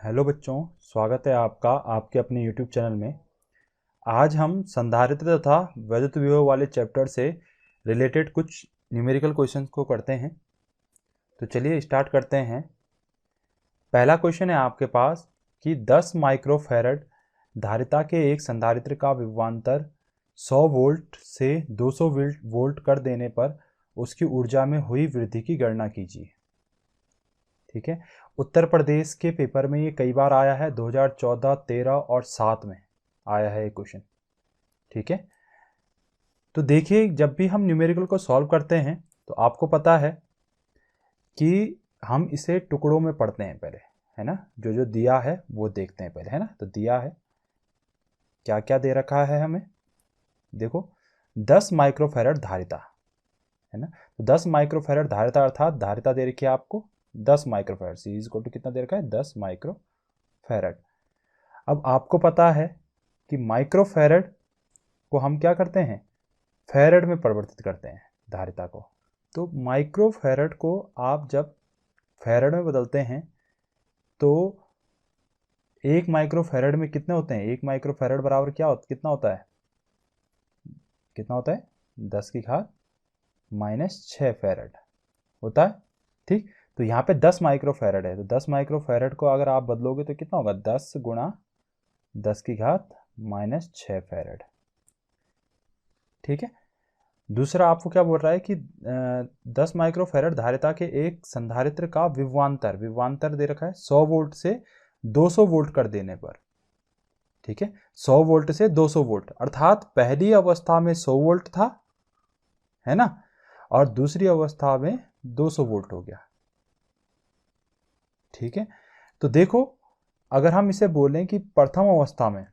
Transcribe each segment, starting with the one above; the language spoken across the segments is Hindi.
हेलो बच्चों, स्वागत है आपका आपके अपने यूट्यूब चैनल में। आज हम संधारित्र तथा वैद्युत विभव वाले चैप्टर से रिलेटेड कुछ न्यूमेरिकल क्वेश्चंस को करते हैं। तो चलिए स्टार्ट करते हैं। पहला क्वेश्चन है आपके पास कि 10 माइक्रोफैरड धारिता के एक संधारित्र का विभवांतर 100 वोल्ट से 200 वोल्ट कर देने पर उसकी ऊर्जा में हुई वृद्धि की गणना कीजिए। ठीक है, उत्तर प्रदेश के पेपर में ये कई बार आया है, 2014, 13 और 7 में आया है ये क्वेश्चन। ठीक है, तो देखिए जब भी हम न्यूमेरिकल को सॉल्व करते हैं तो आपको पता है कि हम इसे टुकड़ों में पढ़ते हैं पहले, है ना। जो जो दिया है वो देखते हैं पहले, है ना। तो दिया है, क्या क्या दे रखा है हमें, देखो 10 माइक्रोफैरड धारिता, है ना। तो 10 माइक्रोफैरड धारिता अर्थात धारिता दे रखी है आपको 10 microfarad. C is equal to कितना दे रखा है, 10 माइक्रोफैरड। अब आपको पता है कि माइक्रोफैरड को हम क्या करते हैं, फैरड में परिवर्तित करते हैं धारिता को। तो माइक्रोफैरड को आप जब फैरड में बदलते हैं तो 1 माइक्रोफैरड में कितने होते हैं, 1 माइक्रोफैरड बराबर कितना होता है, 10 की घात -6 फैरड होता है। ठीक, तो यहाँ पे 10 माइक्रोफैरड है, तो 10 माइक्रोफैरड को अगर आप बदलोगे तो कितना होगा, 10 गुणा 10 की घात -6 फैरड। ठीक है, दूसरा आपको क्या बोल रहा है कि 10 माइक्रोफैरड धारिता के एक संधारित्र का विभवांतर दे रखा है 100 वोल्ट से 200 वोल्ट कर देने पर। ठीक है, 100 वोल्ट से 200 वोल्ट अर्थात पहली अवस्था में 100 वोल्ट था, है ना, और दूसरी अवस्था में 200 वोल्ट हो गया। ठीक है, तो देखो अगर हम इसे बोलें कि प्रथम अवस्था में,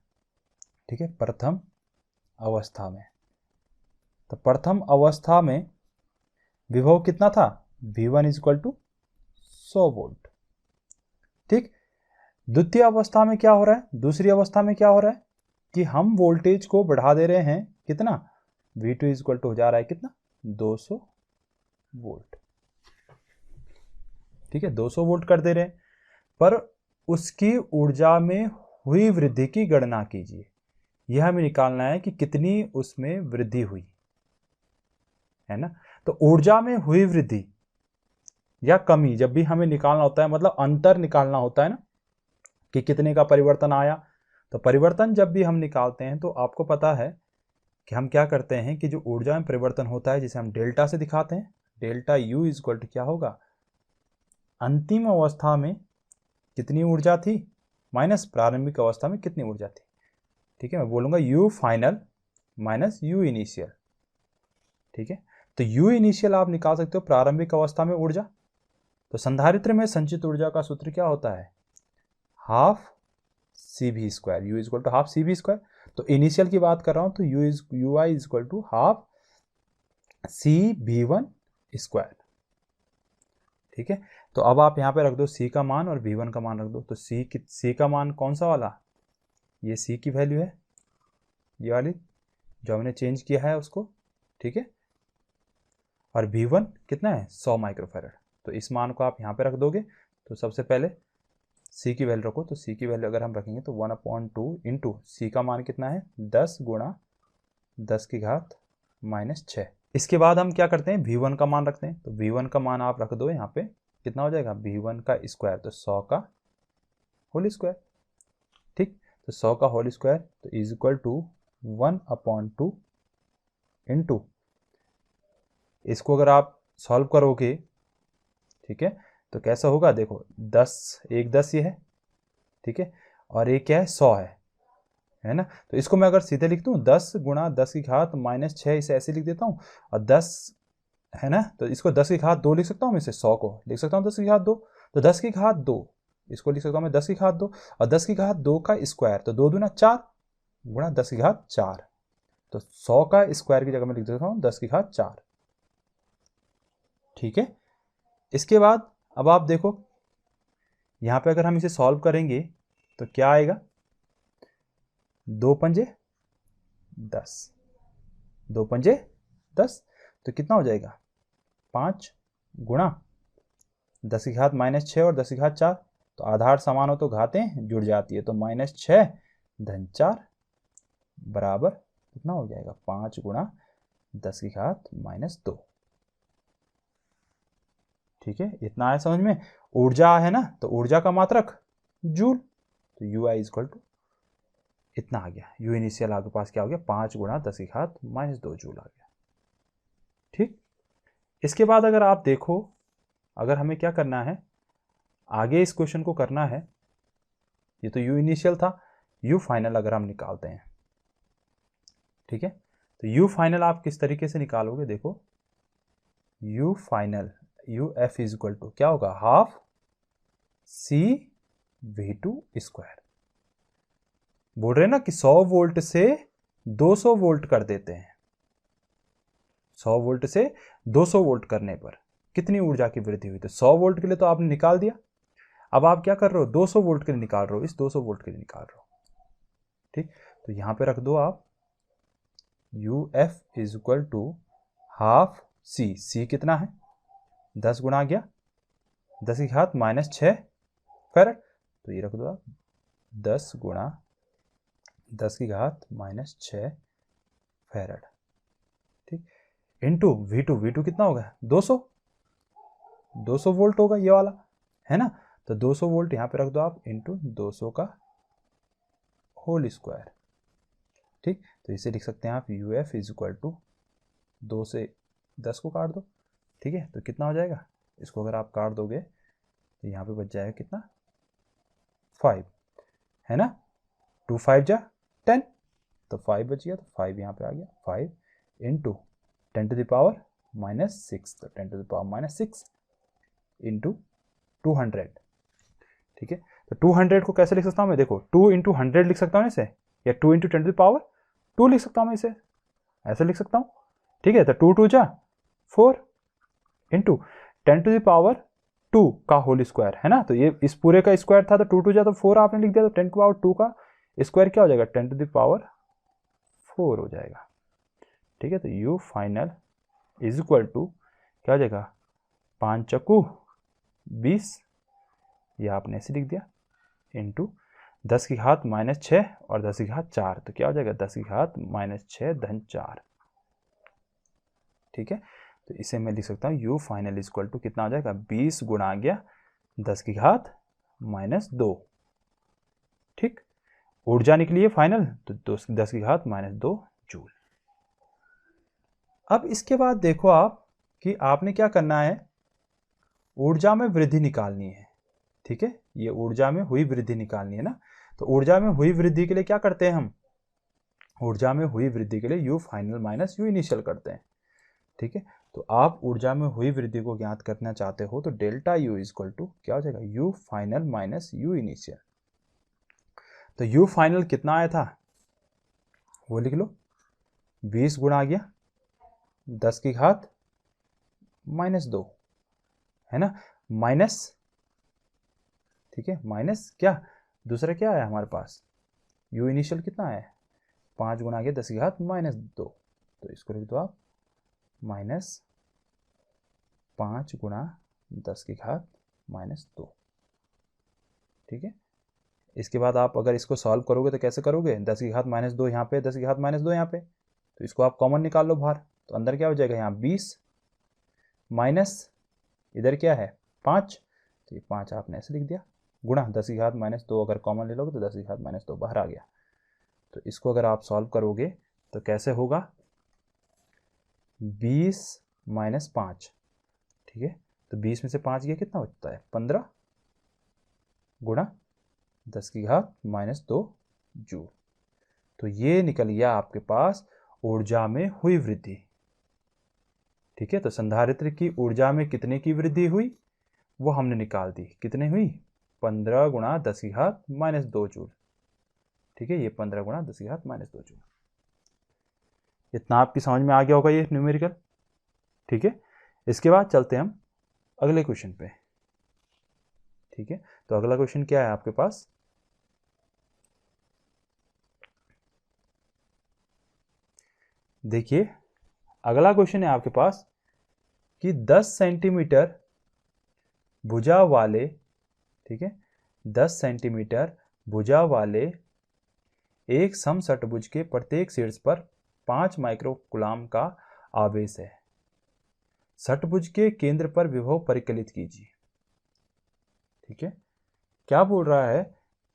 ठीक है, प्रथम अवस्था में, तो प्रथम अवस्था में विभव कितना था, V1 इक्वल टू 100 वोल्ट। ठीक, द्वितीय अवस्था में क्या हो रहा है, दूसरी अवस्था में क्या हो रहा है कि हम वोल्टेज को बढ़ा दे रहे हैं, कितना, V2 इक्वल टू हो जा रहा है कितना, 200 वोल्ट। ठीक है, 200 वोल्ट कर दे रहे हैं, पर उसकी ऊर्जा में हुई वृद्धि की गणना कीजिए। यह हमें निकालना है कि कितनी उसमें वृद्धि हुई, है ना। तो ऊर्जा में हुई वृद्धि या कमी जब भी हमें निकालना होता है, मतलब अंतर निकालना होता है ना, कि कितने का परिवर्तन आया, तो परिवर्तन जब भी हम निकालते हैं तो आपको पता है कि हम क्या करते हैं कि जो ऊर्जा में परिवर्तन होता है जिसे हम डेल्टा से दिखाते हैं, डेल्टा U इक्वल टू क्या होगा, अंतिम अवस्था में कितनी ऊर्जा थी माइनस प्रारंभिक अवस्था में कितनी ऊर्जा थी। ठीक है, मैं बोलूंगा U final minus U initial. ठीक है, तो U इनिशियल आप निकाल सकते हो प्रारंभिक अवस्था में ऊर्जा। तो संधारित्र में संचित ऊर्जा का सूत्र क्या होता है, half CV square, U equal to half CV square. तो इनिशियल की बात कर रहा हूं तो UI equal to half CV1 square. ठीक है, तो अब आप यहां पे रख दो C का मान और V1 का मान रख दो। तो C का मान कौन सा वाला, ये C की वैल्यू है, ये वाली जो हमने चेंज किया है उसको। ठीक है, और V1 कितना है, 100 माइक्रोफैरड। तो इस मान को आप यहाँ पे रख दोगे। तो सबसे पहले C की वैल्यू रखो, तो C की वैल्यू अगर हम रखेंगे तो 1/2 इंटू C का मान कितना है, 10 गुणा 10 की घात -6। इसके बाद हम क्या करते हैं, V1 का मान रखते हैं। तो V1 का मान आप रख दो यहाँ पे, कितना हो जाएगा, V1 का स्क्वायर, तो 100 का होल स्क्वायर। ठीक, तो 100 का होल स्क्वायर तो इज इक्वल टू 1/2 इंटू, इसको अगर आप सॉल्व करोगे, ठीक है, तो कैसा होगा, देखो 10 एक 10 ये है, ठीक है, और एक क्या है, 100 है ना। तो इसको मैं अगर सीधे लिख दूं 10 गुणा 10 की घात -6, इसे ऐसे लिख देता हूं, और 10 है ना, तो इसको 10 की घात 2 लिख सकता हूं, मैं इसे 100 को लिख सकता हूं 10 की घात 2। तो 10 की घात 2 इसको लिख सकता हूं मैं 10 की घात 2, और 10 की घात 2 का स्क्वायर, तो 2 दूना 4 गुणा 10 की घात 4। तो 100 का स्क्वायर की जगह में लिख देता हूं 10 की घात 4। ठीक है, इसके बाद अब आप देखो यहां पे अगर हम इसे सॉल्व करेंगे तो क्या आएगा, 2 पंजे 10, 2 पंजे 10, तो कितना हो जाएगा, 5 गुणा 10 की घात -6 और 10 की घात 4, तो आधार समान हो तो घातें जुड़ जाती है, तो -6 धन 4 बराबर कितना हो जाएगा 5 गुणा 10 की घात -2। ठीक है, इतना आया समझ में। ऊर्जा है ना, तो ऊर्जा का मात्रक जूल, तो यू आई इक्वल टू इतना आ गया। यू इनिशियल आपके पास क्या हो गया 5 गुणा 10 की घात -2 जूल आ गया। ठीक, इसके बाद अगर आप देखो, अगर हमें क्या करना है आगे इस क्वेश्चन को करना है, ये तो यू इनिशियल था, यू फाइनल अगर हम निकालते हैं, ठीक है, तो यू फाइनल आप किस तरीके से निकालोगे, देखो U final U F is equal to क्या होगा half C V two square. बोल रहे हैं ना कि 100 वोल्ट से 200 वोल्ट कर देते हैं, 100 वोल्ट से 200 वोल्ट करने पर कितनी ऊर्जा की वृद्धि हुई, तो 100 वोल्ट के लिए तो आपने निकाल दिया, अब आप क्या कर रहे हो 200 वोल्ट के लिए निकाल रहे हो, इस 200 वोल्ट के लिए निकाल रहे हो। ठीक, तो यहां पे रख दो आप U F is equal to half C, C कितना है 10 गुणा गया 10 की घात -6 फैरड, तो ये रख दो आप 10 गुणा 10 की घात -6 फैरड। ठीक, इंटू V2 कितना होगा 200 वोल्ट होगा ये वाला, है ना, तो 200 वोल्ट यहां पे रख दो आप इंटू 200 का होल स्क्वायर। ठीक, तो इसे लिख सकते हैं आप U F is equal to 2 से 10 को काट दो, ठीक है, तो कितना हो जाएगा, इसको अगर आप काट दोगे तो यहाँ पे बच जाएगा कितना 5, है ना, 2 5 जा 10, तो 5 बच गया, तो 5 यहाँ पे आ गया, 5 इंटू 10 टू द पावर -6, तो 10 टू द पावर -6 इंटू 200। ठीक है, तो 200 को कैसे लिख सकता हूँ मैं, देखो 2 इंटू 100 लिख सकता हूँ इसे, या 2 इंटू 10 टू द पावर 2 लिख सकता हूँ मैं इसे, ऐसे लिख सकता हूँ। ठीक है, तो 2 2 जा 4 इंटू 10 टू द पावर 2 का होल स्क्वायर, है ना, तो ये इस पूरे का स्क्वायर था, तो 2 2 जा तो 4 आपने लिख दिया, तो 10 टू पावर 2 का स्क्वायर क्या हो जाएगा 10 टू द पावर 4 हो जाएगा। ठीक है, तो U final is equal to क्या हो जाएगा 5 चक्कू 20, ये आपने ऐसे लिख दिया, इंटू 10 की घात -6 और 10 की घात 4, तो क्या हो जाएगा 10 की घात -6 धन 4। ठीक है, तो इसे मैं लिख सकता हूँ यू फाइनल इक्वल टू कितना हो जाएगा 20 गुणा गया 10 की घात -2। ठीक, ऊर्जा निकली है फाइनल, तो 10 की घात -2 जूल। अब इसके बाद देखो आप कि आपने क्या करना है, ऊर्जा में वृद्धि निकालनी है। ठीक है, ये ऊर्जा में हुई वृद्धि निकालनी है ना, तो ऊर्जा में हुई वृद्धि के लिए क्या करते हैं हम, ऊर्जा में हुई वृद्धि के लिए you final minus you initial करते हैं। ठीक है, तो आप ऊर्जा में हुई वृद्धि को ज्ञात करना चाहते हो, तो डेल्टा यू इक्वल टू क्या हो जाएगा you final minus you initial. तो यू फाइनल कितना आया था वो लिख लो, 20 गुणा आ गया 10 की घात -2, है ना, माइनस, ठीक है, माइनस क्या दूसरा क्या आया हमारे पास, यू इनिशियल कितना आया 5 गुणा आ गया 10 की घात -2, तो इसको लिख दो आप -5 गुणा 10 की घात -2। ठीक है, इसके बाद आप अगर इसको सॉल्व करोगे तो कैसे करोगे, 10 की घात -2 यहाँ पे, 10 की घात -2 यहाँ पे, तो इसको आप कॉमन निकाल लो बाहर, तो अंदर क्या हो जाएगा यहाँ 20 माइनस इधर क्या है 5, तो ये 5 आपने ऐसे लिख दिया, गुणा 10 की घात -2 अगर कॉमन ले लोगे तो 10 की घात -2 बाहर आ गया। तो इसको अगर आप सॉल्व करोगे तो कैसे होगा 20 माइनस 5, ठीक है, तो 20 में से 5 गया कितना बचता है 15 गुणा 10 की घात -2 जूल। तो ये निकल गया आपके पास ऊर्जा में हुई वृद्धि। ठीक है, तो संधारित्र की ऊर्जा में कितने की वृद्धि हुई वो हमने निकाल दी, कितने हुई 15 गुणा 10 की घात -2 जूल। ठीक है, ये 15 गुणा 10 की घात -2 जूल। इतना आपकी समझ में आ गया होगा ये न्यूमेरिकल। ठीक है, इसके बाद चलते हैं हम अगले क्वेश्चन पे। ठीक है, तो अगला क्वेश्चन क्या है आपके पास, देखिए अगला क्वेश्चन है आपके पास कि 10 सेंटीमीटर भुजा वाले, ठीक है, 10 सेंटीमीटर भुजा वाले एक समषटभुज के प्रत्येक शीर्ष पर 5 माइक्रोकूलाम का आवेश है। षटभुज के केंद्र पर विभव परिकलित कीजिए। ठीक है, क्या बोल रहा है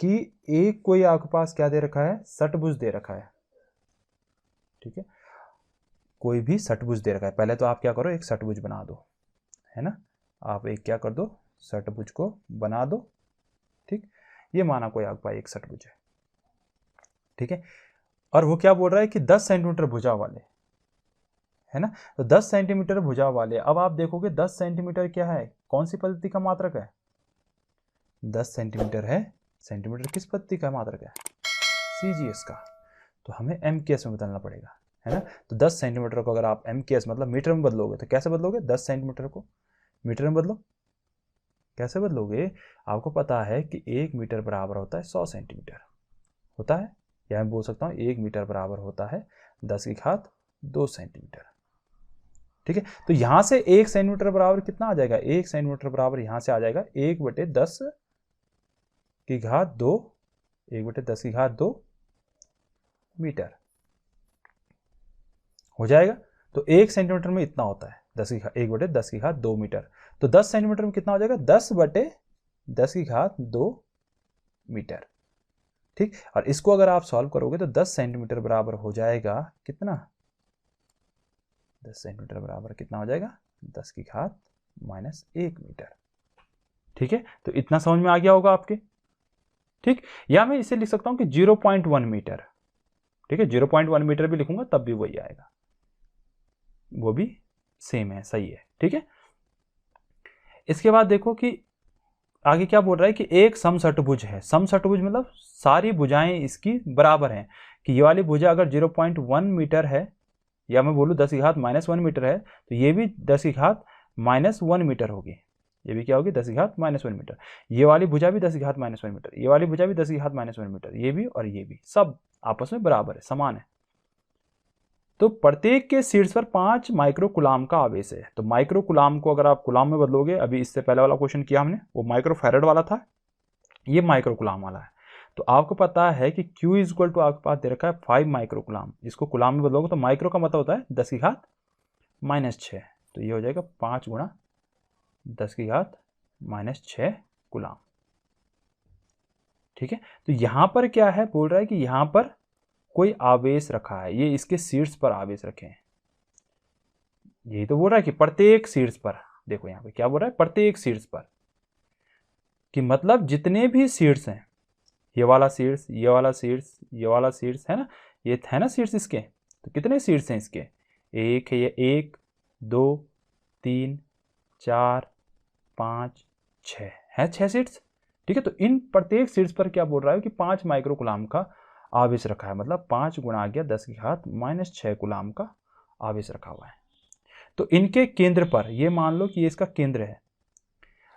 कि एक कोई आपके पास क्या दे रखा है, षटभुज दे रखा है। ठीक है, कोई भी षटभुज दे रखा है। पहले तो आप क्या करो, एक षटभुज बना दो, है ना। आप एक क्या कर दो, षटभुज को बना दो। ठीक, ये माना कोई आपका एक षटभुज है। ठीक है, और वो क्या बोल रहा है कि 10 सेंटीमीटर भुजा वाले, है ना। तो 10 सेंटीमीटर भुजा वाले, अब आप देखोगे 10 सेंटीमीटर क्या है, कौन सी पद्धति का मात्रक है, 10 सेंटीमीटर है। सेंटीमीटर किस पद्धति का मात्रक है, CGS का। तो हमें MKS में बदलना पड़ेगा, है ना। तो 10 सेंटीमीटर को अगर आप MKS मतलब मीटर में बदलोगे तो कैसे बदलोगे, 10 सेंटीमीटर को मीटर में बदलो। कैसे बदलोगे, आपको पता है कि 1 मीटर बराबर होता है 100 सेंटीमीटर होता है, या मैं बोल सकता हूँ 1 मीटर बराबर होता है 10 की घात 2 सेंटीमीटर। ठीक है, तो यहां से 1 सेंटीमीटर बराबर कितना आ जाएगा, 1 सेंटीमीटर बराबर यहां से आ जाएगा 1/10 की घात 2, 1/10 की घात 2 मीटर हो जाएगा। तो 1 सेंटीमीटर में इतना होता है 1/10 की घात 2 मीटर। तो 10 सेंटीमीटर में कितना हो जाएगा, 10/10 की घात 2 मीटर। ठीक, और इसको अगर आप सॉल्व करोगे तो 10 सेंटीमीटर बराबर हो जाएगा कितना, 10 सेंटीमीटर बराबर कितना हो जाएगा, 10 की घात -1 मीटर। ठीक है, तो इतना समझ में आ गया होगा आपके। ठीक, या मैं इसे लिख सकता हूं कि 0.1 मीटर। ठीक है, 0.1 मीटर भी लिखूंगा तब भी वही आएगा, वो भी सेम है, सही है। ठीक है, इसके बाद देखो कि आगे क्या बोल रहा है कि एक समषटभुज है। समषटभुज मतलब सारी भुजाएं इसकी बराबर हैं, कि ये वाली भुजा अगर 0.1 मीटर है, या मैं बोलूँ 10 की घात -1 मीटर है, तो ये भी 10 की घात -1 मीटर होगी। ये भी क्या होगी, 10 की घात -1 मीटर। ये वाली भुजा भी 10 की घात -1 मीटर, ये वाली भुजा भी 10 की घात -1 मीटर, ये भी और ये भी सब आपस में बराबर है, समान है। तो प्रत्येक के शीर्ष पर 5 माइक्रोकूलाम का आवेश है। तो माइक्रोकूलाम को अगर आप कूलाम में बदलोगे, अभी इससे पहले वाला क्वेश्चन किया हमने, वो माइक्रोफैरड वाला था, ये माइक्रोकूलाम वाला है। तो आपको पता है कि Q इक्वल टू आपके पास दे रखा है 5 माइक्रोकूलाम। इसको कूलाम में बदलोगे तो माइक्रो का मतलब होता है 10 की घात -6। तो ये हो जाएगा 5 गुणा 10 की घात -6 कूलाम। ठीक है, तो यहां पर क्या है, बोल रहा है कि यहां पर कोई आवेश रखा है, ये इसके शीर्ष पर आवेश रखे हैं। यही तो बोल रहा है कि प्रत्येक शीर्ष पर, देखो यहां पे क्या बोल रहा है, प्रत्येक शीर्ष पर, कि मतलब जितने भी शीर्ष हैं, ये वाला शीर्ष, ये वाला शीर्ष, ये वाला शीर्ष, है ना, ये है ना शीर्ष इसके। तो कितने शीर्ष हैं इसके, एक है, ये 1 2 3 4 5 6 है, 6 शीर्ष। ठीक है, तो इन प्रत्येक शीर्ष पर क्या बोल रहा है कि 5 माइक्रोकूलाम का आवेश रखा है, मतलब 5 गुणा आ गया 10 की घात -6 कूलाम का आवेश रखा हुआ है। तो इनके केंद्र पर, ये मान लो कि ये इसका केंद्र है,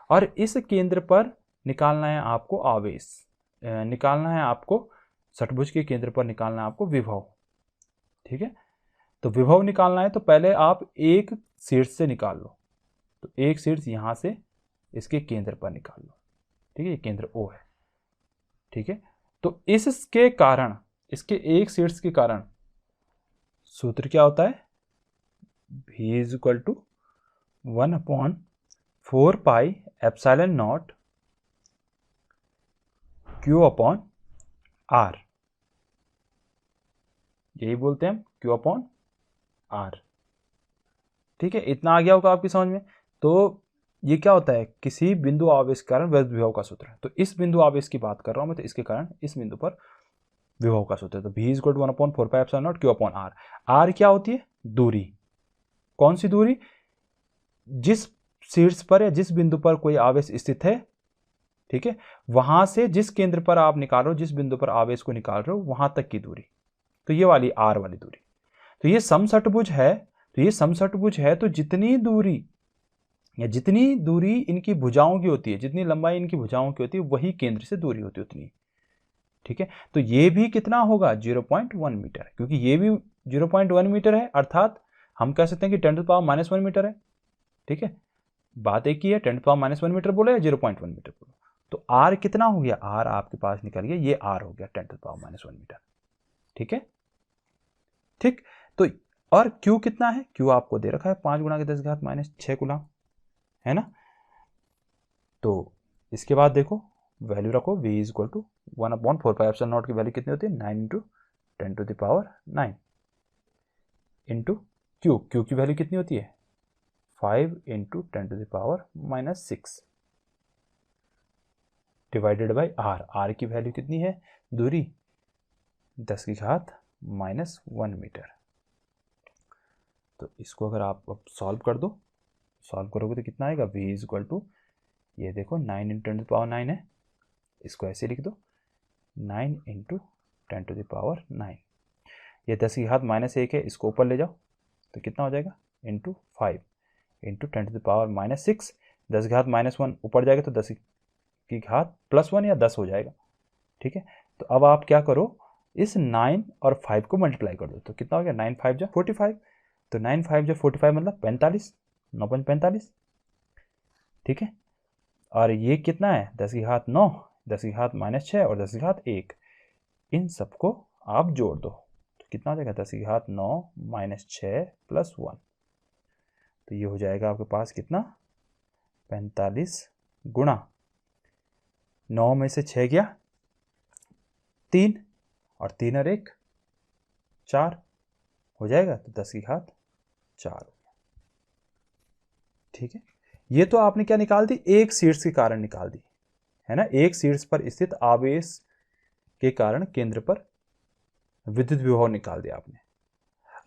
और इस केंद्र पर निकालना है आपको आवेश, निकालना है आपको षटभुज के केंद्र पर निकालना है आपको विभव। ठीक है, तो विभव निकालना है तो पहले आप एक शीर्ष से निकाल लो। तो एक शीर्ष यहां से इसके केंद्र पर निकाल लो। ठीक है, ये केंद्र O है। ठीक है, तो इसके कारण, इसके एक शीर्ष के कारण सूत्र क्या होता है, V is equal to 1/4 pi epsilon naught Q upon R। यही बोलते हैं हम, Q अपॉन R। ठीक है, इतना आ गया होगा आपकी समझ में। तो ये क्या होता है, किसी बिंदु आवेश के कारण वैद्युत विभव का सूत्र है। तो इस बिंदु आवेश की बात कर रहा हूं मैं, तो इसके कारण इस बिंदु पर विभव का सूत्र है। तो V is equal to 1/4 pi epsilon naught Q upon R। R क्या होती है, दूरी। कौन सी दूरी, जिस शीर्ष पर या जिस बिंदु पर कोई आवेश स्थित है, ठीक है, वहां से जिस केंद्र पर आप निकाल रहे हो, जिस बिंदु पर आवेश को निकाल रहे हो, वहां तक की दूरी। तो ये वाली R वाली दूरी। तो ये समषटभुज है, तो ये समषटभुज है, तो जितनी दूरी या जितनी दूरी इनकी भुजाओं की होती है, जितनी लंबाई इनकी भुजाओं की होती है, वही केंद्र से दूरी होती है उतनी। ठीक है, तो ये भी कितना होगा, 0.1 मीटर, क्योंकि ये भी 0.1 मीटर है, अर्थात हम कह सकते हैं कि 10⁻⁻1 मीटर है। ठीक है, बात एक ही है, 10⁻⁻1 मीटर बोले या 0.1 मीटर बोलो, तो आर कितना हो गया, आर आपके पास निकल गया, ये आर हो गया 10⁻⁻1 मीटर। ठीक है, ठीक। तो और क्यू कितना है, क्यू आपको दे रखा है 5 × 10⁻⁻6 कूलम, है ना। तो इसके बाद देखो वैल्यू रखो, v = 1/4πε0 की वैल्यू कितनी होती है, 9 × 10⁻9 इंटू क्यू, क्यू की वैल्यू कितनी होती है 5 × 10⁻⁻6 डिवाइडेड बाई आर, आर की वैल्यू कितनी है, दूरी 10⁻⁻1 मीटर। तो इसको अगर आप अब सॉल्व कर दो, सॉल्व करोगे तो कितना आएगा, v = ये देखो 9 × 10⁻9 है, इसको ऐसे लिख दो 9 × 10⁻9, ये 10⁻⁻1 है, इसको ऊपर ले जाओ तो कितना हो जाएगा, इंटू 5 × 10⁻6, 10⁻1 ऊपर जाएगा तो 10⁻+1 या 10 हो जाएगा। ठीक है, तो अब आप क्या करो, इस 9 और 5 को मल्टीप्लाई कर दो तो कितना हो गया, 9 × 5 = 45, तो 9 × 5 = 45 मतलब 45, 9×45। ठीक है, और ये कितना है 10⁻9, 10⁻6 और 10⁻1, इन सबको आप जोड़ दो तो कितना हो जाएगा, 10⁻9 - 6 + 1, तो ये हो जाएगा आपके पास कितना, 45 गुणा 9 में से 6 गया 3 और 3 और 1 4 हो जाएगा, तो 10⁻4 हो गया। ठीक है, ये तो आपने क्या निकाल दी, एक शीर्ष के कारण निकाल दी, है ना, एक शीर्ष पर स्थित आवेश के कारण केंद्र पर विद्युत विभव निकाल दिया आपने।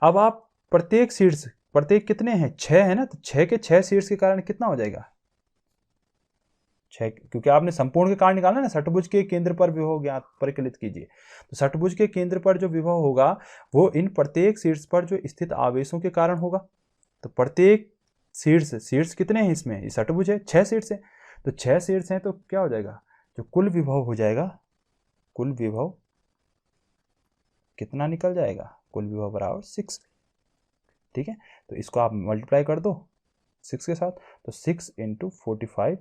अब आप प्रत्येक शीर्ष, प्रत्येक कितने हैं, 6 है ना, तो 6 के 6 शीर्ष के कारण कितना हो जाएगा 6, क्योंकि आपने संपूर्ण के कारण निकालना है ना, षट्भुज के केंद्र पर विभव ज्ञात परिकलित कीजिए, तो षट्भुज के केंद्र पर जो विभव होगा वो इन प्रत्येक शीर्ष पर जो स्थित आवेशों के कारण होगा। तो प्रत्येक शीर्ष कितने हैं इसमें, इस षट्भुज है 6 शीर्ष है, तो 6 शीर्ष हैं तो क्या हो जाएगा, जो कुल विभव हो जाएगा, कुल विभव कितना निकल जाएगा, कुल विभव बराबर 6। ठीक है, तो इसको आप मल्टीप्लाई कर दो 6 के साथ, तो 6 × 45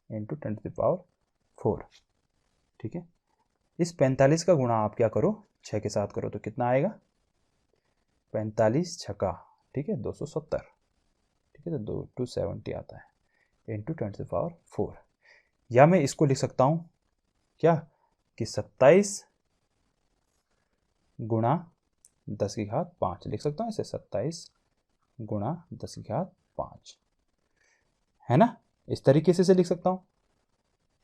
× 10⁻4। ठीक है, इस 45 का गुणा आप क्या करो 6 के साथ करो तो कितना आएगा, 45 छक्का, ठीक है 270, ठीक है, तो 270 आता है × 10⁻4, या मैं इसको लिख सकता हूँ क्या कि 27 गुणा 10⁻5 लिख सकता हूँ इसे, 27 गुणा 10⁻5, है ना, इस तरीके से लिख सकता हूँ।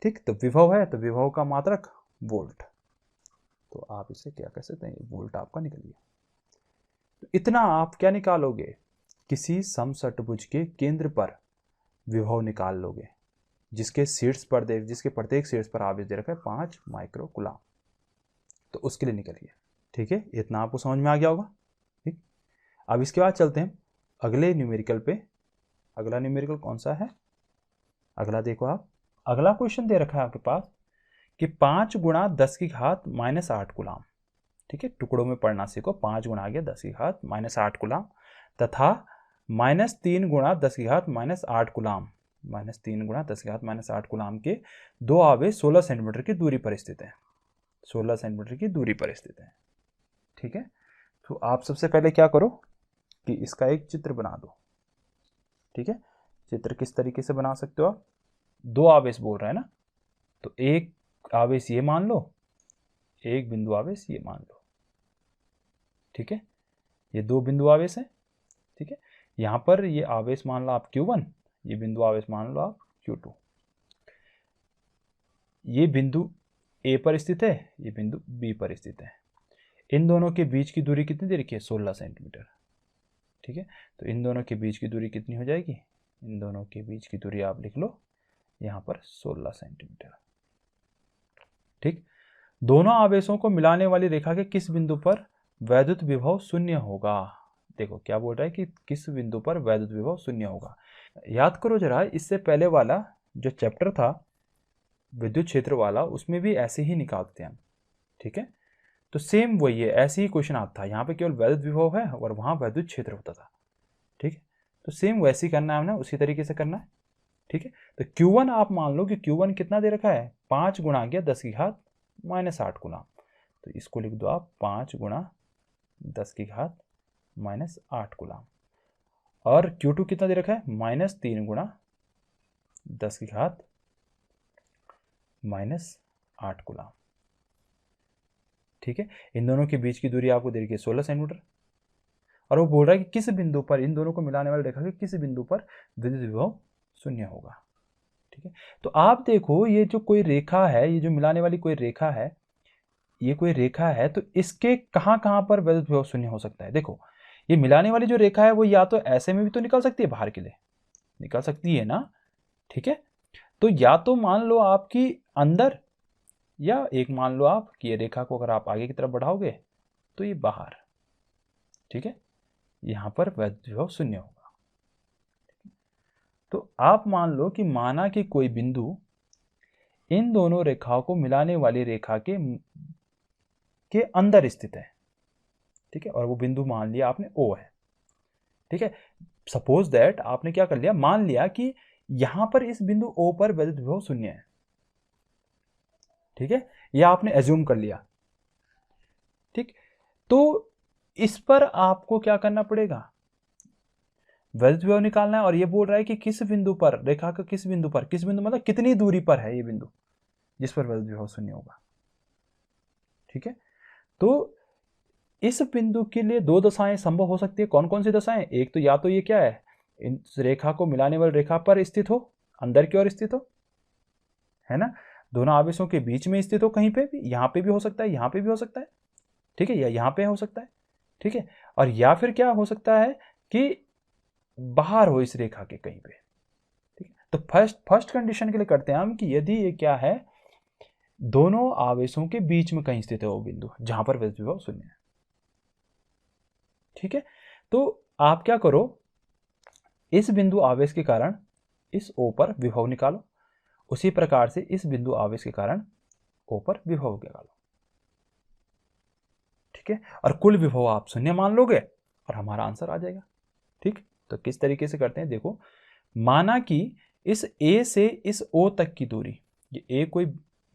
ठीक, तो विभव है तो विभव का मात्रक वोल्ट, तो आप इसे क्या कह सकते हैं, वोल्ट आपका निकल गया। तो इतना आप क्या निकालोगे, किसी समषट्भुज के केंद्र पर विभव निकाल लोगे, जिसके शीर्ष पर जिसके प्रत्येक शीर्ष पर आवेश दे रखा है 5 माइक्रो कूलम, तो उसके लिए निकलिए। ठीक है, इतना आपको समझ में आ गया होगा। ठीक, अब इसके बाद चलते हैं अगले न्यूमेरिकल पे। अगला न्यूमेरिकल कौन सा है, अगला देखो आप, अगला क्वेश्चन दे रखा है आपके पास कि 5 × 10⁻⁻8 कूलम। ठीक है, टुकड़ों में पढ़ना सीखो, 5 गुणा आ गया 10⁻⁸ कूलम, तथा -3 × 10⁻⁸ कूलम, -3 × 10⁻⁸ कूलम के दो आवेश 16 सेंटीमीटर की दूरी पर स्थित है, 16 सेंटीमीटर की दूरी पर स्थित है। ठीक है, तो आप सबसे पहले क्या करो कि इसका एक चित्र बना दो। ठीक है, चित्र किस तरीके से बना सकते हो आप, दो आवेश बोल रहे हैं ना, तो एक आवेश ये मान लो, एक बिंदु आवेश ये मान लो। ठीक है, ये दो बिंदु आवेश है। ठीक है, यहां पर ये आवेश मान लो आप Q1, ये बिंदु आवेश मान लो आप Q2, ये बिंदु A पर स्थित है, ये बिंदु B पर स्थित है। इन दोनों के बीच की दूरी कितनी दे रखी है, 16 सेंटीमीटर। ठीक है, तो इन दोनों के बीच की दूरी कितनी हो जाएगी, इन दोनों के बीच की दूरी आप लिख लो यहां पर 16 सेंटीमीटर। ठीक, दोनों आवेशों को मिलाने वाली रेखा के किस बिंदु पर वैद्युत विभव 0 होगा। देखो क्या बोल रहा है कि किस बिंदु पर वैद्युत विभव 0 होगा। याद करो जरा, इससे पहले वाला जो चैप्टर था विद्युत क्षेत्र वाला, उसमें भी ऐसे ही निकालते हैं हम। ठीक है, तो सेम वही है, ऐसे ही क्वेश्चन आता था, यहाँ पे केवल वैद्युत विभव है और वहां वैद्युत क्षेत्र होता था। ठीक है, तो सेम वैसे ही करना है हमने, उसी तरीके से करना है। ठीक है। तो Q1 आप मान लो कि Q1 कितना दे रखा है, 5 गुणा गया 10 की घात -8 गुना, तो इसको लिख दो आप 5 गुणा 10 की घात -8 गुना। और Q2 कितना दे रखा है, -3 गुणा 10 की घात -8 गुना। ठीक है, इन दोनों के बीच की दूरी आपको दे रखी है 16 सेंटीमीटर, और वो बोल रहा है कि किस बिंदु पर, इन दोनों को मिलाने वाली रेखा के किस बिंदु पर विद्युत विभव शून्य होगा। ठीक है, तो आप देखो ये जो कोई रेखा है, ये जो मिलाने वाली कोई रेखा है, ये कोई रेखा है, तो इसके कहां कहां पर विद्युत विभव शून्य हो सकता है। देखो ये मिलाने वाली जो रेखा है वो या तो ऐसे में भी तो निकल सकती है, बाहर के लिए निकल सकती है ना। ठीक है, तो या तो मान लो आपकी अंदर, या एक मान लो आप कि ये रेखा को अगर आप आगे की तरफ बढ़ाओगे तो ये बाहर। ठीक है, यहां पर विद्युत विभव शून्य होगा। तो आप मान लो कि माना कि कोई बिंदु इन दोनों रेखाओं को मिलाने वाली रेखा के अंदर स्थित है। ठीक है, और वो बिंदु मान लिया आपने O है। ठीक है, सपोज दैट आपने क्या कर लिया, मान लिया कि यहां पर इस बिंदु O पर विद्युत विभव शून्य है। ठीक है, यह आपने एज्यूम कर लिया। ठीक, तो इस पर आपको क्या करना पड़ेगा, विद्युत विभव निकालना है। और ये बोल रहा है कि किस बिंदु पर, रेखा का किस बिंदु पर, किस बिंदु मतलब कितनी दूरी पर है ये बिंदु जिस पर विद्युत विभव शून्य होगा। ठीक है, तो इस बिंदु के लिए दो दशाएं संभव हो सकती है। कौन कौन सी दशाएं, एक तो या तो ये क्या है, इन रेखा को मिलाने वाली रेखा पर स्थित हो, अंदर की ओर स्थित हो, है ना, दोनों आवेशों के बीच में स्थित हो, कहीं पे भी, यहां पे भी हो सकता है, यहां पे भी हो सकता है। ठीक है, या यहां पे हो सकता है। ठीक है, और या फिर क्या हो सकता है कि बाहर हो इस रेखा के कहीं पे। ठीक है, तो फर्स्ट कंडीशन के लिए करते हैं हम कि यदि ये क्या है, दोनों आवेशों के बीच में कहीं स्थित है वो बिंदु जहां पर विद्युत विभव शून्य है। ठीक है, तो आप क्या करो, इस बिंदु आवेश के कारण इस O पर विभव निकालो, उसी प्रकार से इस बिंदु आवेश के कारण O पर विभव निकालो। ठीक है, और कुल विभव आप शून्य मान लोगे और हमारा आंसर आ जाएगा। ठीक, तो किस तरीके से करते हैं, देखो माना कि इस A से इस O तक की दूरी, ये A कोई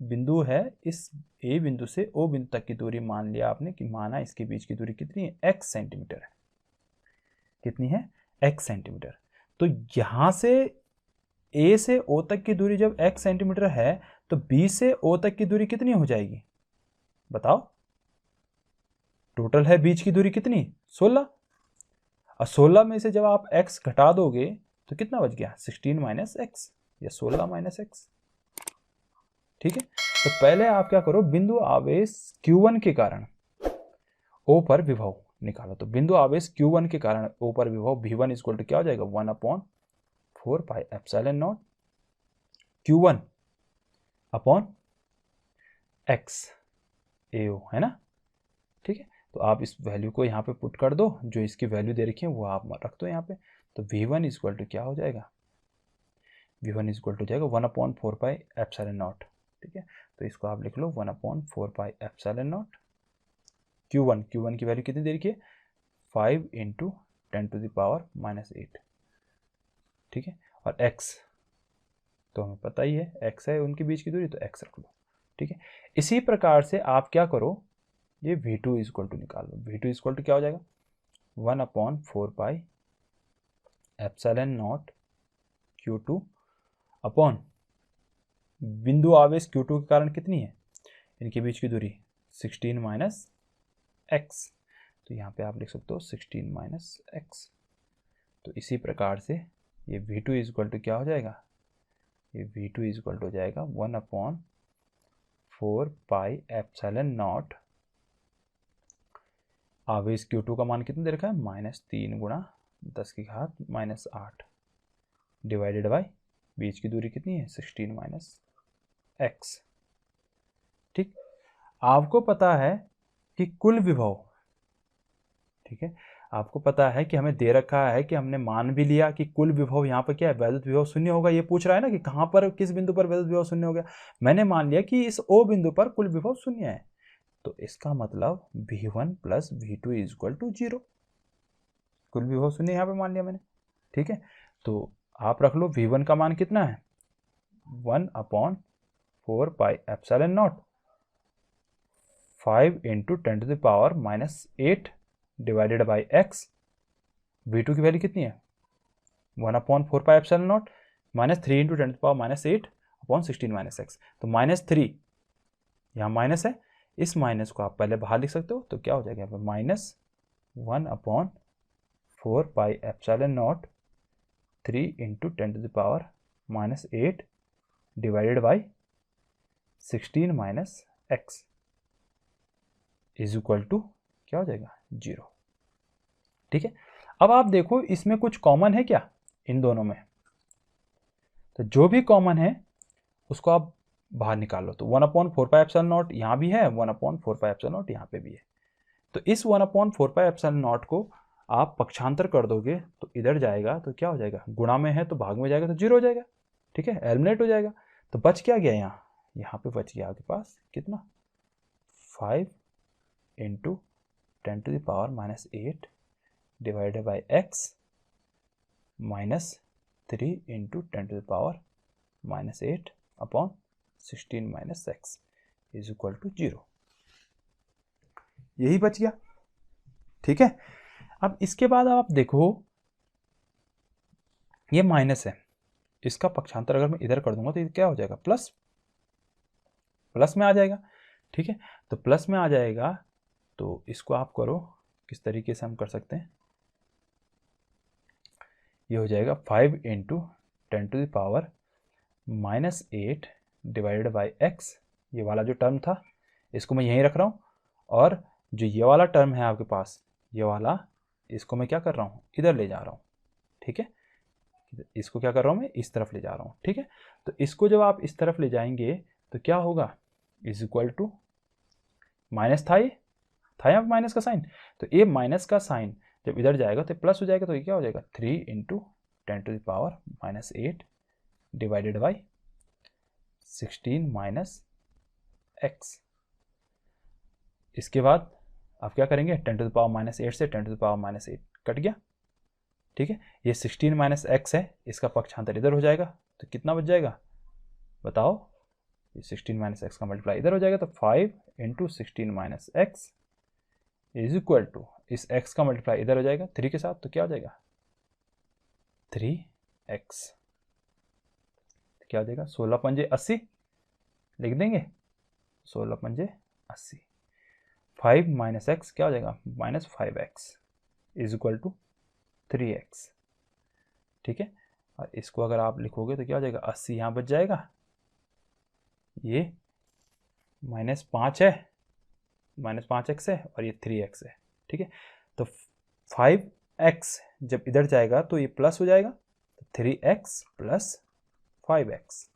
बिंदु है, इस A बिंदु से O बिंदु तक की दूरी मान लिया आपने कि माना इसके बीच की दूरी कितनी है, x सेंटीमीटर है। कितनी है, x सेंटीमीटर। तो यहां से A से O तक की दूरी जब x सेंटीमीटर है तो B से O तक की दूरी कितनी हो जाएगी, बताओ। टोटल है बीच की दूरी कितनी, 16, और 16 में से जब आप x घटा दोगे तो कितना बच गया, 16 माइनस एक्स या 16 माइनस एक्स। ठीक है, तो पहले आप क्या करो, बिंदु आवेश Q1 के कारण O पर विभव निकालो। तो बिंदु आवेश Q1 के कारण O पर विभव V1 इक्वल टू क्या हो जाएगा, 1/4 pi epsilon not Q1 upon x AO, है ना। ठीक है, तो आप इस वैल्यू को यहाँ पे पुट कर दो, जो इसकी वैल्यू दे रखी है वो आप रख दो यहाँ पे। तो V1 इक्वल टू क्या हो जाएगा, V1 इक्वल टू जाएगा 1/4 पाई एप्सिलॉन नॉट। ठीक है, तो इसको आप लिख लो 1/4 पाई एप्सिलॉन नॉट Q1 की वैल्यू कितनी दे रखी है, 5 × 10⁻⁻8। ठीक है, और x तो हमें पता ही है, x है उनके बीच की दूरी, तो x रख लो। ठीक है, इसी प्रकार से आप क्या करो, ये V2 इक्वल टू निकाल लो। V2 इक्वल टू क्या हो जाएगा, 1/4 pi epsilon not Q2 upon बिंदु आवेश Q2 के कारण कितनी है, इनके बीच की दूरी 16 माइनस एक्स, तो यहाँ पे आप लिख सकते हो 16 माइनस एक्स। तो इसी प्रकार से ये V2 इक्वल टू क्या हो जाएगा, ये V2 इक्वल टू हो जाएगा 1/4 पाई एप्सिलॉन नॉट, आवेश Q2 का मान कितना दे रखा है, -3 गुणा 10 की घात -8 डिवाइडेड बाय बीच की दूरी कितनी है, 16 माइनस एक्स। ठीक, आपको पता है कि कुल विभव, ठीक है, आपको पता है कि हमें दे रखा है कि हमने मान भी लिया कि कुल विभव यहाँ पर क्या है, विद्युत विभव शून्य होगा। ये पूछ रहा है ना कि कहाँ पर, किस बिंदु पर विद्युत विभव शून्य हो गया। मैंने मान लिया कि इस O बिंदु पर कुल विभव शून्य है, तो इसका मतलब V1 plus V2 equal to 0, कुल विभव शून्य यहाँ पे मान लिया मैंने। ठीक है, तो आप रख लो V1 का मान कितना है 1/4 pi epsilon not 5 × 10⁻⁸ divided by x। V2 की वैल्यू कितनी है 1/4 पाई एप्सिलॉन नॉट -3 × 10⁻⁸/16 - x। तो -3 यहाँ माइनस है, इस माइनस को आप पहले बाहर लिख सकते हो, तो क्या हो जाएगा यहाँ पर -1/4 pi epsilon naught 3 × 10⁻⁸ divided by 16 - x is equal to क्या हो जाएगा 0। ठीक है, अब आप देखो इसमें कुछ कॉमन है क्या इन दोनों में, तो जो भी कॉमन है उसको आप बाहर निकाल लो। तो 1/4 पाई एप्सिलॉन नॉट यहाँ भी है, 1/4 पाई एप्सिलॉन नॉट यहाँ पे भी है। तो इस 1/4 पाई एप्सिलॉन नॉट को आप पक्षांतर कर दोगे तो इधर जाएगा तो क्या हो जाएगा, गुणा में है तो भाग में जाएगा तो 0 हो जाएगा। ठीक है, एलिमिनेट हो जाएगा। तो बच क्या गया यहाँ पे बच गया आपके पास कितना 5 × 10⁻⁸ divided by x -3 × 10⁻⁸/16 - x is equal to 0। यही बच गया। ठीक है, अब इसके बाद आप देखो ये माइनस है, इसका पक्षांतर अगर मैं इधर कर दूंगा तो ये क्या हो जाएगा प्लस में आ जाएगा। ठीक है, तो प्लस में आ जाएगा तो इसको आप करो किस तरीके से हम कर सकते हैं, ये हो जाएगा 5 × 10⁻⁻8 डिवाइडेड बाई x। ये वाला जो टर्म था इसको मैं यहीं रख रहा हूँ, और जो ये वाला टर्म है आपके पास ये वाला, इसको मैं क्या कर रहा हूँ इधर ले जा रहा हूँ। ठीक है, इसको क्या कर रहा हूँ मैं इस तरफ ले जा रहा हूँ। ठीक है, तो इसको जब आप इस तरफ ले जाएंगे तो क्या होगा इज इक्वल टू माइनस था यहाँ माइनस का साइन, तो ये माइनस का साइन जब इधर जाएगा तो प्लस हो जाएगा, तो ये क्या हो जाएगा 3 × 10⁻⁸ डिवाइडेड बाई 16 - x। इसके बाद आप क्या करेंगे 10⁻⁸ से 10⁻⁸ कट गया। ठीक है, ये 16 - x है, इसका पक्षांतर इधर हो जाएगा तो कितना बच जाएगा बताओ, 16 - x का मल्टीप्लाई इधर हो जाएगा तो 5 × 16 - x इज इक्वल टू इस x का मल्टीप्लाई इधर हो जाएगा 3 के साथ, तो क्या हो जाएगा 3x। क्या हो जाएगा 16 × 5 = 80 लिख देंगे, 16 × 80। 5 - x क्या हो जाएगा -5x is equal to 3x। ठीक है, और इसको अगर आप लिखोगे तो क्या हो जाएगा 80 यहाँ बच जाएगा, ये -5 है, -5x है और ये 3x है। ठीक है, तो 5x जब इधर जाएगा तो ये प्लस हो जाएगा, तो 3x + 5x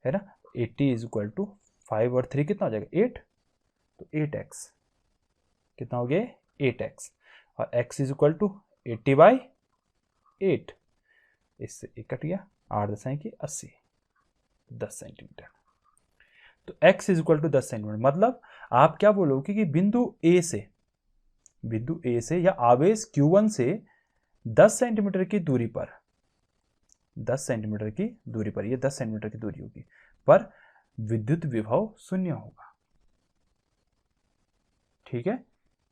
है ना। 80 इज इक्वल टू 5 और 3 कितना हो जाएगा 8, तो 8x कितना हो गया 8x, और x इज इक्वल टू 80/8, इससे एक कट गया 8 × 10 = 80, 10 सेंटीमीटर। तो x is equal to 10 centimetre, मतलब आप क्या बोलोगे कि बिंदु A से या आवेश Q1 से 10 सेंटीमीटर की दूरी पर, 10 सेंटीमीटर की दूरी पर, ये 10 सेंटीमीटर की दूरी होगी पर विद्युत विभव 0 होगा। ठीक है,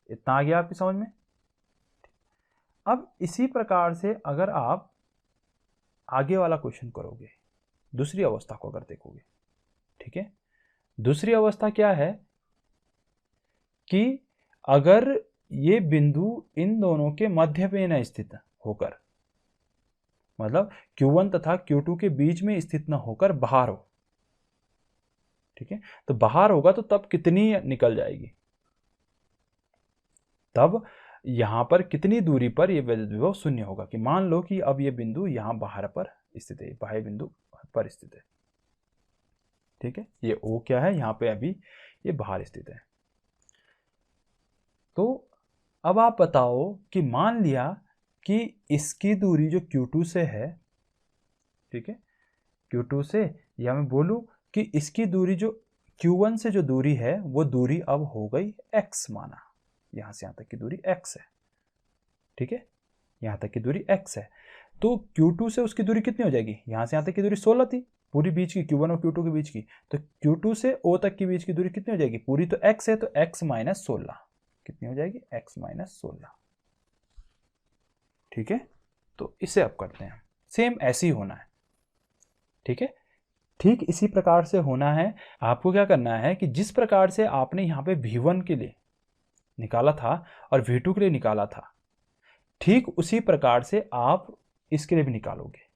इतना आ गया आपकी समझ में। अब इसी प्रकार से अगर आप आगे वाला क्वेश्चन करोगे, दूसरी अवस्था को अगर देखोगे, ठीक है, दूसरी अवस्था क्या है कि अगर ये बिंदु इन दोनों के मध्य में न स्थित होकर, मतलब Q1 तथा Q2 के बीच में स्थित न होकर बाहर हो, ठीक है, तो बाहर होगा तो तब कितनी निकल जाएगी, तब यहां पर कितनी दूरी पर यह विद्युत विभव 0 होगा, कि मान लो कि अब यह बिंदु यहां बाहर पर स्थित है, बाह्य बिंदु पर स्थित है। ठीक है, ये O क्या है यहां पे अभी ये बाहर स्थित है। तो अब आप बताओ कि मान लिया कि इसकी दूरी जो Q2 से है, ठीक है, Q2 से, या मैं बोलूं कि इसकी दूरी जो Q1 से जो दूरी है वो दूरी अब हो गई x, माना यहां से यहां तक की दूरी x है। ठीक है, यहां तक की दूरी x है। तो Q2 से उसकी दूरी कितनी हो जाएगी, यहाँ से यहाँ तक की दूरी 16 थी पूरी बीच की, Q1 और Q2 के बीच की, तो Q2 से O तक की बीच की दूरी कितनी हो जाएगी, पूरी तो x है, तो x माइनस 16 कितनी हो जाएगी, x माइनस 16। ठीक है, तो इसे अब करते हैं, सेम ऐसे ही होना है। ठीक है, ठीक इसी प्रकार से होना है। आपको क्या करना है कि जिस प्रकार से आपने यहाँ पे V1 के लिए निकाला था और V2 के लिए निकाला था, ठीक उसी प्रकार से आप इसके लिए भी निकालोगे।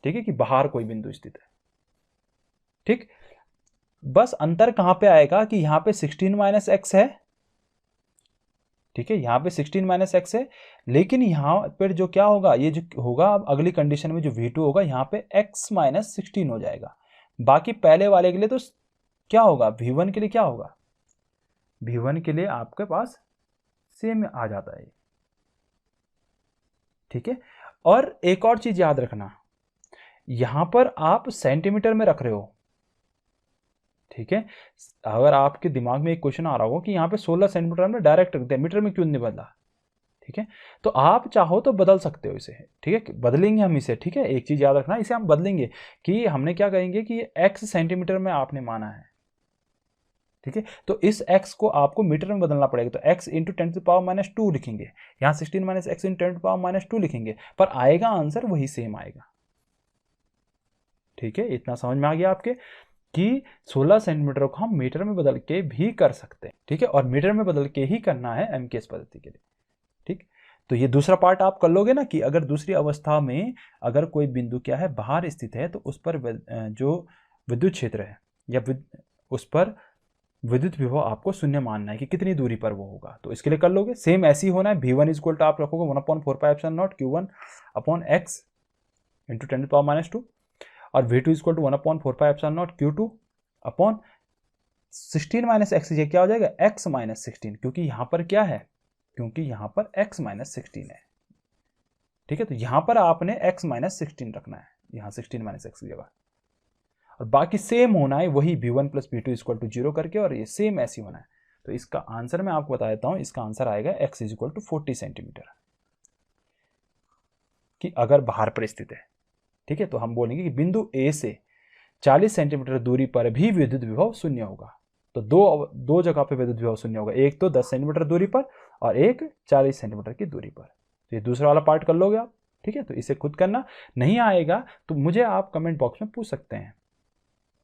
ठीक है, कि बाहर कोई बिंदु स्थित है। ठीक, बस अंतर कहां पे आएगा कि यहां पे 16 माइनस एक्स है। ठीक है, यहां पे 16 माइनस एक्स है, लेकिन यहां पर जो क्या होगा, ये जो होगा अब अगली कंडीशन में जो V2 होगा, यहां पे x माइनस 16 हो जाएगा। बाकी पहले वाले के लिए तो क्या होगा, V1 के लिए क्या होगा, V1 के लिए आपके पास सेम आ जाता है। ठीक है, और एक और चीज याद रखना, यहां पर आप सेंटीमीटर में रख रहे हो। ठीक है, अगर आपके दिमाग में एक क्वेश्चन आ रहा होगा कि यहाँ पे 16 सेंटीमीटर में डायरेक्ट रख दिया, मीटर में क्यों नहीं बदला। ठीक है, तो आप चाहो तो बदल सकते हो इसे। ठीक है, बदलेंगे हम इसे। ठीक है, एक चीज याद रखना, इसे हम बदलेंगे कि हमने क्या करेंगे कि x सेंटीमीटर में आपने माना है। ठीक है, तो इस x को आपको मीटर में बदलना पड़ेगा, तो x into 10 to power minus 2 लिखेंगे, यहाँ 16 minus X into 10 to power minus 2 लिखेंगे, पर आएगा आंसर वही सेम आएगा। ठीक है, इतना समझ में आ गया आपके कि 16 सेंटीमीटर को हम मीटर में बदल के भी कर सकते हैं। ठीक है, और मीटर में बदल के ही करना है एमकेएस पद्धति के लिए। ठीक, तो ये दूसरा पार्ट आप कर लोगे ना कि अगर दूसरी अवस्था में अगर कोई बिंदु क्या है बाहर स्थित है, तो उस पर जो विद्युत क्षेत्र है या उस पर विद्युत विभव आपको शून्य मानना है कि कितनी दूरी पर वो होगा, तो इसके लिए कर लोगे। सेम ऐसी होना है, V1 इज इक्वल टू आप रखोगे 1/4πε0 Q1 upon x into 10 to power minus 2, और V2 is equal to 1/4πε0 Q2 upon 16 minus x, ये क्या हो जाएगा, x माइनस 16, क्योंकि यहां पर क्या है, क्योंकि यहां पर x माइनस 16 है। ठीक है, तो यहां पर आपने x माइनस 16 रखना है, यहां 16 माइनस एक्स की जगह, और बाकी सेम होना है वही V1 plus V2 equal to 0 करके, और ये सेम ऐसी होना है। तो इसका आंसर मैं आपको बता देता हूं, इसका आंसर आएगा x is equal to 40 centimetre, कि अगर बाहर पर स्थित है। ठीक है, तो हम बोलेंगे कि बिंदु A से 40 सेंटीमीटर दूरी पर भी विद्युत विभव शून्य होगा। तो दो जगह पे विद्युत विभव शून्य होगा, एक तो 10 सेंटीमीटर दूरी पर और एक 40 सेंटीमीटर की दूरी पर। तो ये दूसरा वाला पार्ट कर लोगे आप। ठीक है, तो इसे खुद करना, नहीं आएगा तो मुझे आप कमेंट बॉक्स में पूछ सकते हैं।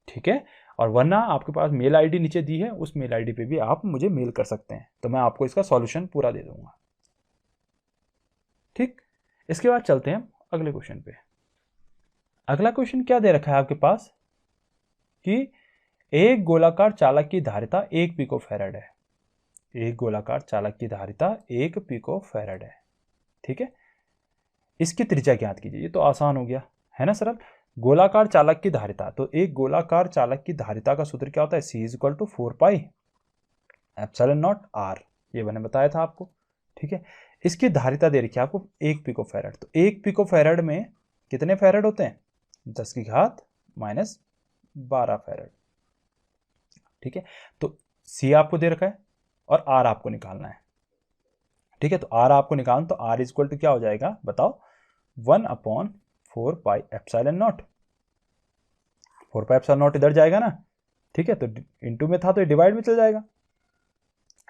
ठीक है, और वरना आपके पास मेल आईडी नीचे दी है, उस मेल आईडी पे भी आप मुझे मेल कर सकते हैं, तो मैं आपको इसका सॉल्यूशन पूरा दे दूंगा। ठीक, इसके बाद चलते हैं अगले क्वेश्चन पे। अगला क्वेश्चन क्या दे रखा है आपके पास कि एक गोलाकार चालक की धारिता 1 पिकोफैरड है। एक गोलाकार चालक की धारिता 1 पिकोफैरड है। ठीक है, इसकी त्रिज्या ज्ञात कीजिए। ये तो आसान हो गया है ना, सरल। गोलाकार चालक की धारिता, तो एक गोलाकार चालक की धारिता का सूत्र क्या होता है, C is equal to 4π epsilon naught R, ये मैंने बताया था आपको। ठीक है, इसकी धारिता दे रखी है आपको 1 पिकोफैरड, तो 1 पिकोफैरड में कितने फैरड होते हैं, 10 की घात माइनस 12 फैरड। ठीक है, तो C आपको दे रखा है और R आपको निकालना है। ठीक है, तो R आपको निकालना, तो R इक्वल टू क्या हो जाएगा बताओ, 1/4π एप्सिलॉन नॉट। 4π एप्सिलॉन नॉट इधर जाएगा ना। ठीक है, तो इंटू में था तो डिवाइड में चल जाएगा।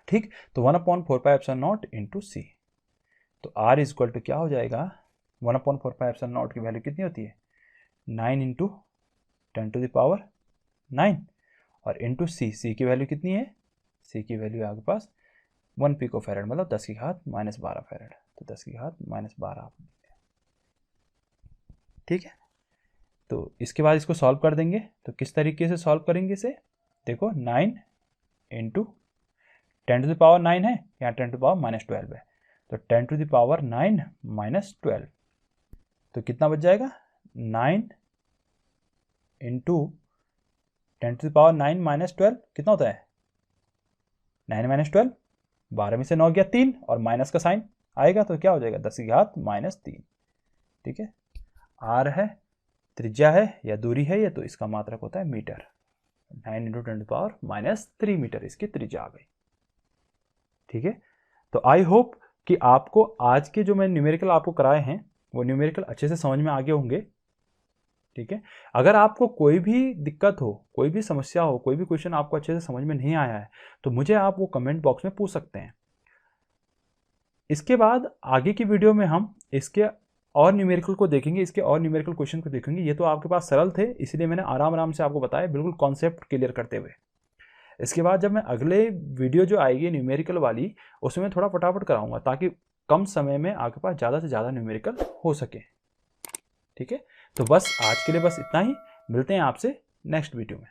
ठीक, तो 1/4π एप्सिलॉन नॉट इंटू C, तो R इक्वल टू क्या हो जाएगा, 1/4π एप्सिलॉन नॉट की वैल्यू कितनी होती है, 9 इंटू 10 टू द पावर 9, और इंटू C की वैल्यू कितनी है, C की वैल्यू आपके पास 1 पिकोफैरड, मतलब 10 की घात माइनस 12 फैरड, तो 10 की घात माइनस 12 आपने। ठीक है, तो इसके बाद इसको सॉल्व कर देंगे। तो किस तरीके से सॉल्व करेंगे इसे, देखो 9 इंटू 10 टू द पावर 9 है, यहाँ 10 टू द पावर माइनस 12 है, तो 10 टू द पावर 9 माइनस 12, तो कितना बच जाएगा, 9 into 10 to the power 9 minus 12 कितना होता है, 9 माइनस 12, 12 में से 9 गया 3, और माइनस का साइन आएगा तो क्या हो जाएगा, 10 की घात माइनस 3। ठीक है, R है, त्रिज्या है या दूरी है ये, तो इसका मात्रक होता है metre. 9 into 10 power minus 3 metre इसकी त्रिज्या आ गई। ठीक है, तो आई होप कि आपको आज के जो मैं न्यूमेरिकल आपको कराए हैं वो न्यूमेरिकल अच्छे से समझ में आ गए होंगे। ठीक है, अगर आपको कोई भी दिक्कत हो, कोई भी समस्या हो, कोई भी क्वेश्चन आपको अच्छे से समझ में नहीं आया है, तो मुझे आप वो कमेंट बॉक्स में पूछ सकते हैं। इसके बाद आगे की वीडियो में हम इसके और न्यूमेरिकल को देखेंगे, इसके और न्यूमेरिकल क्वेश्चन को देखेंगे। ये तो आपके पास सरल थे, इसलिए मैंने आराम आराम से आपको बताया, बिल्कुल कॉन्सेप्ट क्लियर करते हुए। इसके बाद जब मैं अगले वीडियो जो आएगी न्यूमेरिकल वाली, उसमें थोड़ा फटाफट कराऊंगा ताकि कम समय में आपके पास ज़्यादा से ज़्यादा न्यूमेरिकल हो सके। ठीक है, तो बस आज के लिए बस इतना ही, मिलते हैं आपसे नेक्स्ट वीडियो में।